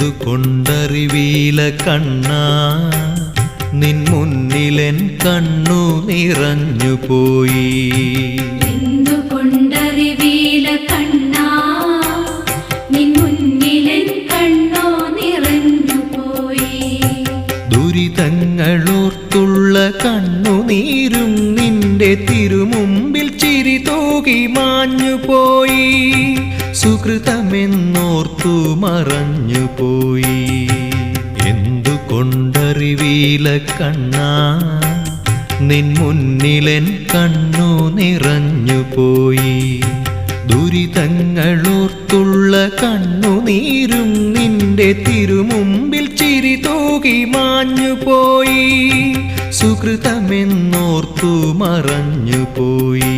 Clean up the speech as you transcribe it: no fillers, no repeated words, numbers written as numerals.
എന്തുകൊണ്ടറിവീല കണ്ണാ നിൻ മുന്നിലെൻ കണ്ണു നിറഞ്ഞുപോയി. എന്തുകൊണ്ടറിവീല കണ്ണാ നിൻ മുന്നിലെൻ കണ്ണു നിറഞ്ഞുപോയി. ദുരിതങ്ങളോർത്തുള്ള കണ്ണുനീരും നിന്റെ തിരുമുമ്പിൽ ചിരി തൂകി മാഞ്ഞുപോയി. സുകൃതമെന്നോർത്തു മറഞ്ഞുപോയി. എന്തുകൊണ്ടറിവീല കണ്ണാ നിൻ മുന്നിലെൻ കണ്ണു നിറഞ്ഞുപോയി. ദുരിതങ്ങളോർത്തുള്ള കണ്ണുനീരും നിന്റെ തിരുമുമ്പിൽ ചിരി തൂകി മാഞ്ഞുപോയി. സുകൃതമെന്നോർത്തു മറഞ്ഞുപോയി.